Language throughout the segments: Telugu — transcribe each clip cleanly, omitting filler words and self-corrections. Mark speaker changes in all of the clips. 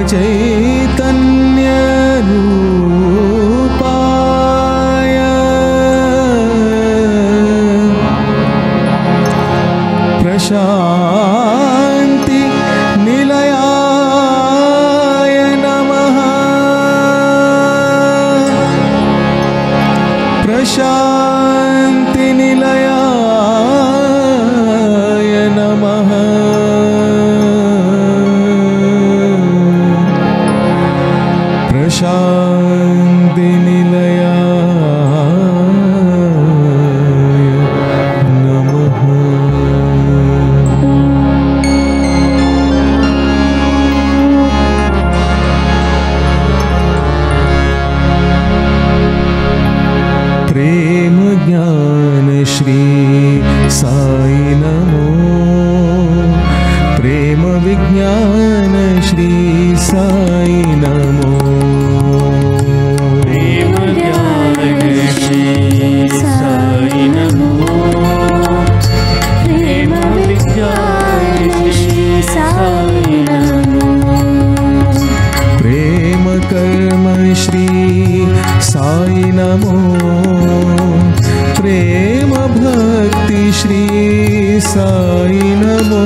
Speaker 1: चैतन्य रूपाय प्रशांति निलयाय नमः। प्रशांति निलयाय नमः। प्रशांति निलयाय नमः। प्रेम ज्ञान श्री साई नमो। प्रेम विज्ञान श्री साई नमो।
Speaker 2: प्रेम ज्ञान श्री साई नमो। प्रेम विज्ञान श्री साई नमो।
Speaker 1: प्रेम कर्म श्री साई नमो। प्रेम भक्ति श्री साई नमो।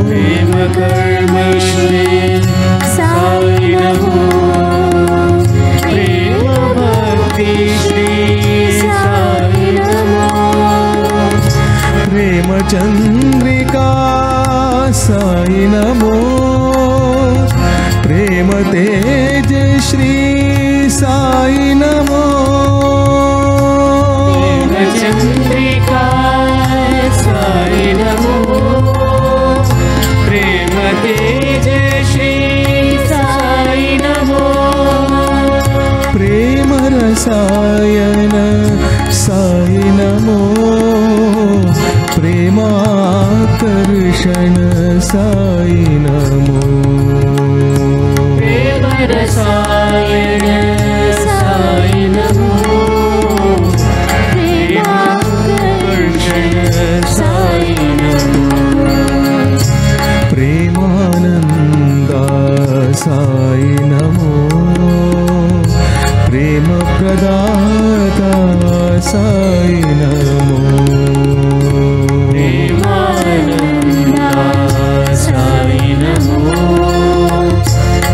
Speaker 2: प्रेम कर्म श्री साई नमो। प्रेम भक्ति श्री साई नमो।
Speaker 1: प्रेम चंद्रिका साई नमो। प्रेम तेज श्री साई नमो।
Speaker 2: प्रेम चंद्रिका साई नमो। प्रेम तेज श्री साई नमो।
Speaker 1: प्रेम रसायन साई नमो। प्रेमाकर्षण साई नमो।
Speaker 2: प्रेम रसायन साई नमो। प्रेमाकर्षण साई नमो।
Speaker 1: प्रेमानंदा साई नमो। प्रेम प्रदाता साई नमो।
Speaker 2: प्रेमानंदा साई नमो।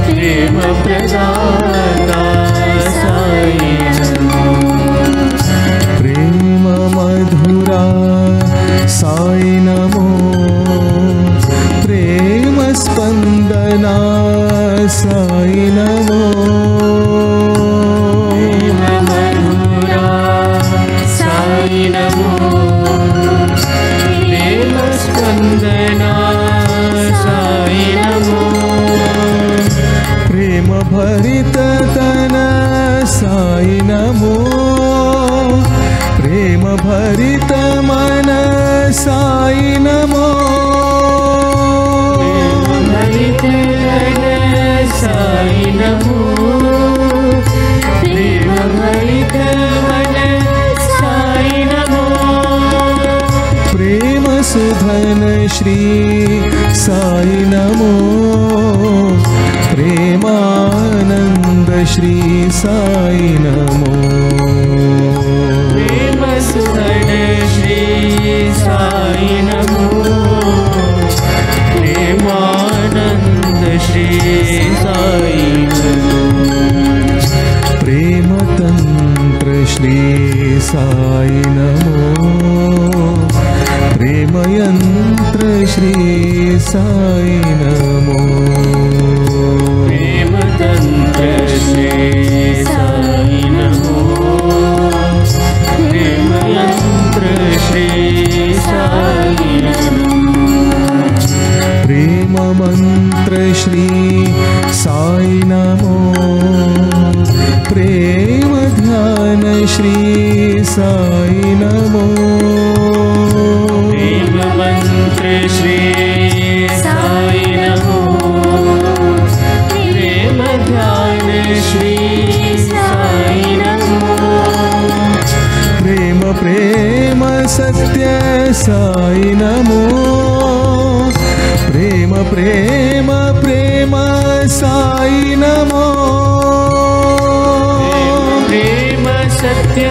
Speaker 2: प्रेम प्रदाता साई नमो।
Speaker 1: प्रेम मधुरा साई नमो। प्रेम स्पंदना साई नमो।
Speaker 2: प्रेम मधुरा साई नमो। प्रेम स्पंदना साई नमो।
Speaker 1: प्रेम भरित तन साई नमो। प्रेम भरित मन साई नमो।
Speaker 2: प्रेम भरित मन साई नमो। प्रेम भरित मन साई नमो।
Speaker 1: प्रेम सुधन श्री साई नमो। प्रेमानंद श्री साई नमो।
Speaker 2: प्रेम सुधन श्री साई नमो। प्रेमानंद श्री साई नमो।
Speaker 1: प्रेम तंत्र श्री साई नमो। प्रेम यंत्र श्री साई नमो।
Speaker 2: प्रेम तंत्र श्री साई नमो। प्रेम यंत्र श्री साई नमो।
Speaker 1: प्रेम मंत्र श्री साई नमो। प्रेम ध्यान श्री साई नमो।
Speaker 2: प्रेम मंत्र श्री साई नमो। प्रेम ध्यान श्री साई नमो।
Speaker 1: प्रेम प्रेम सत्य साई नमो। प्रेम ప్రేమ ప్రేమ సాయి నమో
Speaker 2: ప్రేమ సత్య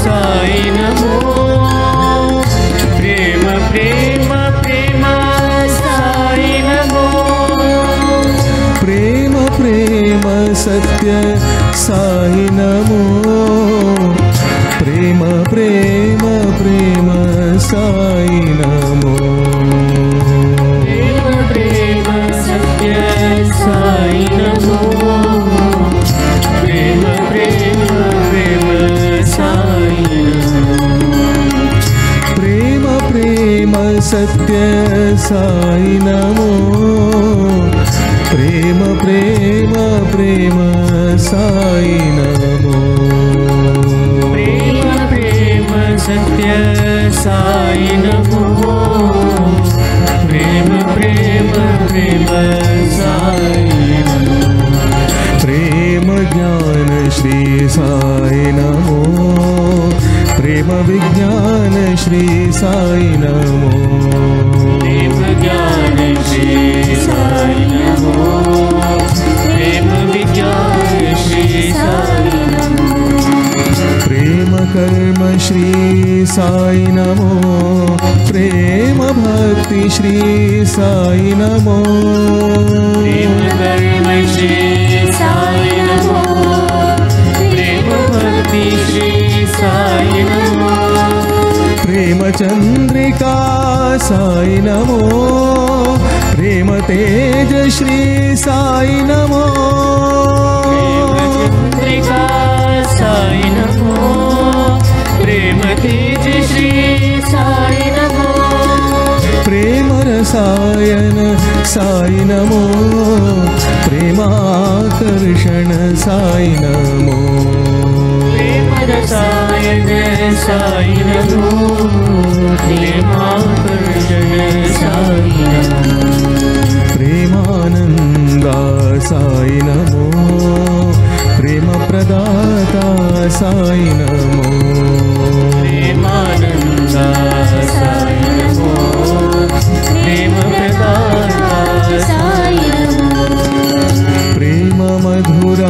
Speaker 2: సాయి నమో ప్రేమ ప్రేమ ప్రేమ సాయి నమో
Speaker 1: ప్రేమ ప్రేమ సత్య సాయి నమో ప్రేమ ప్రేమ ప్రేమ సాయి నమో
Speaker 2: ప్రేమ ప్రేమ సత్య సాయి నమో ప్రేమ ప్రేమ ప్రేమ సాయి
Speaker 1: ప్రేమ ప్రేమ సత్య సాయి నమో ప్రేమ ప్రేమ ప్రేమ సాయి నమో
Speaker 2: ప్రేమ ప్రేమ సత్య సాయి నమో ప్రేమ ప్రేమ ప్రేమ సాయి నమో
Speaker 1: ప్రేమ జ్ఞాన శ్రీ సాయి నమో ప్రేమ విజ్ఞాన శ్రీ సాయి నమో
Speaker 2: ప్రేమ జ్ఞాన శ్రీ సాయి నమో ప్రేమ విజ్ఞాన శ్రీ సాయి నమో
Speaker 1: ప్రేమ కర్మ శ్రీ సాయి నమో ప్రేమ భక్తి శ్రీ సాయి నమో
Speaker 2: ప్రేమ కర్మ శ్రీ సాయి నమో ప్రేమ భక్తి శ్రీ సాయి నమో
Speaker 1: ప్రేమ చంద్రికా సాయి నమో ప్రేమ తేజ శ్రీ సాయి నమో
Speaker 2: ప్రేమ చంద్రికా సాయి నమో ప్రేమ తేజ శ్రీ సాయి నమో
Speaker 1: ప్రేమ రసాయన సాయి నమో ప్రేమాకర్షణ సాయి నమో
Speaker 2: ప్రేమ రసాయన సాయి నమో ప్రేమాకర్షణ సాయి నమో
Speaker 1: ప్రేమానంద సాయి నమో ప్రేమ ప్రదాత సాయి నమో
Speaker 2: ప్రేమానంద సాయి నమో ప్రేమ ప్రదాత సాయి నమో
Speaker 1: ప్రేమ మధుర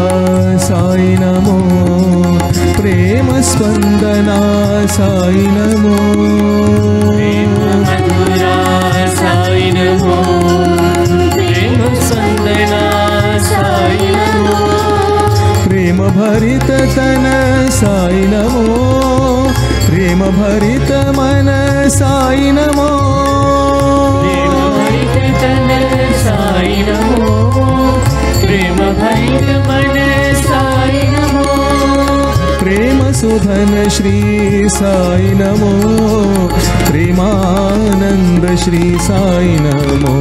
Speaker 1: సాయి నమో ప్రేమ స్పందన సాయి నమో
Speaker 2: ప్రేమ మధుర సాయి నమో ప్రేమ స్పందన సాయి నమో
Speaker 1: ప్రేమ భరిత తన సాయి నమో ప్రేమ భరిత మన సాయి నమో
Speaker 2: ప్రేమ భరిత తన సాయి నమో ప్రేమ భరిత మన సాయి నమో
Speaker 1: ప్రేమ సుధన శ్రీ సాయి నమో ప్రేమానంద శ్రీ సాయి నమో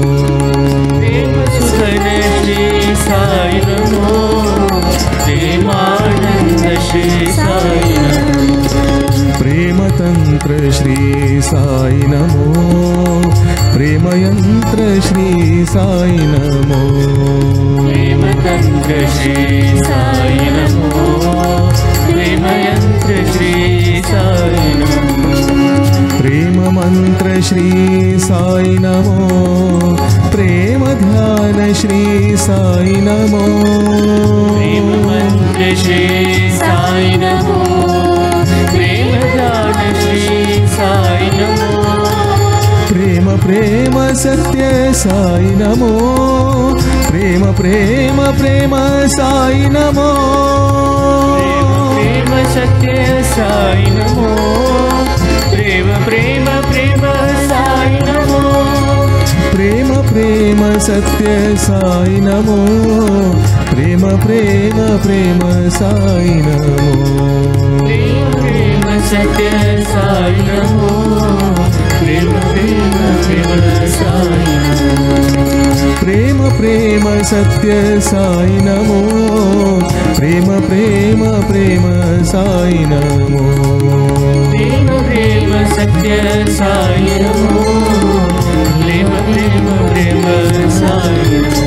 Speaker 2: ప్రేమ సుధన శ్రీ సాయి నమో ప్రేమానంద శ్రీ సాయి నమో
Speaker 1: ప్రేమ తంత్ర శ్రీ సాయి నమో ప్రేమయంత్ర శ్రీ సాయి నమో
Speaker 2: ప్రేమ తంత్ర శ్రీ సాయి నమో ప్రేమయంత్ర శ్రీ సాయి నమో
Speaker 1: ప్రేమ మంత్ర శ్రీ సాయి నమో ప్రేమ ధ్యాన శ్రీ సాయి నమో
Speaker 2: ప్రేమ మంత్ర శ్రీ సాయి నమో ప్రేమ ధ్యాన శ్రీ సాయి నమో
Speaker 1: ప్రేమ ప్రేమ సత్య సాయి నమో ప్రేమ ప్రేమ ప్రేమ సాయి నమో
Speaker 2: ప్రేమ సత్య సాయి నమో ప్రేమ ప్రేమ ప్రేమ సాయి నమో
Speaker 1: ప్రేమ ప్రేమ సత్య సాయి నమో ప్రేమ ప్రేమ ప్రేమ సాయి నమో
Speaker 2: ప్రేమ ప్రేమ సత్య సాయి నమో ప్రేమ ప్రేమ ప్రేమ సాయి నమో
Speaker 1: ప్రేమ ప్రేమ సత్య సాయి నమో ప్రేమ ప్రేమ ప్రేమ సాయి నమో
Speaker 2: ప్రేమ ప్రేమ సత్య సాయి నమో ప్రేమ ప్రేమ ప్రేమ సాయి నమో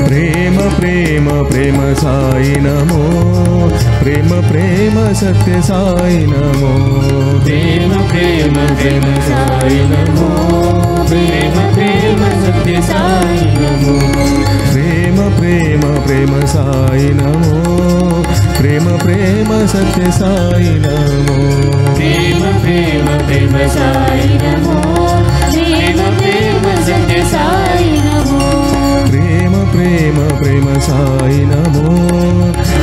Speaker 1: ప్రేమ ప్రేమ ప్రేమ సాయి నమో ప్రేమ ప్రేమ సత్య సాయి నమో
Speaker 2: ప్రేమ ప్రేమ ప్రేమ సాయి నమో ప్రేమ ప్రేమ సత్య सत्य साई नमो
Speaker 1: प्रेम प्रेम प्रेम साई नमो प्रेम प्रेम सत्य साई नमो
Speaker 2: प्रेम प्रेम प्रेम साई नमो प्रेम प्रेम सत्य साई नमो
Speaker 1: प्रेम प्रेम प्रेम साई नमो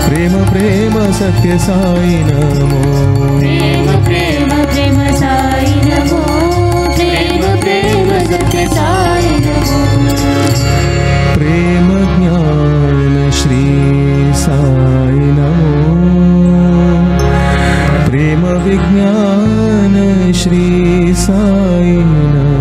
Speaker 1: प्रेम प्रेम सत्य साई नमो
Speaker 2: प्रेम प्रेम प्रेम साई नमो प्रेम प्रेम सत्य साई नमो
Speaker 1: प्रेम ज्ञान श्री साई नमो प्रेम विज्ञान श्री साई नमो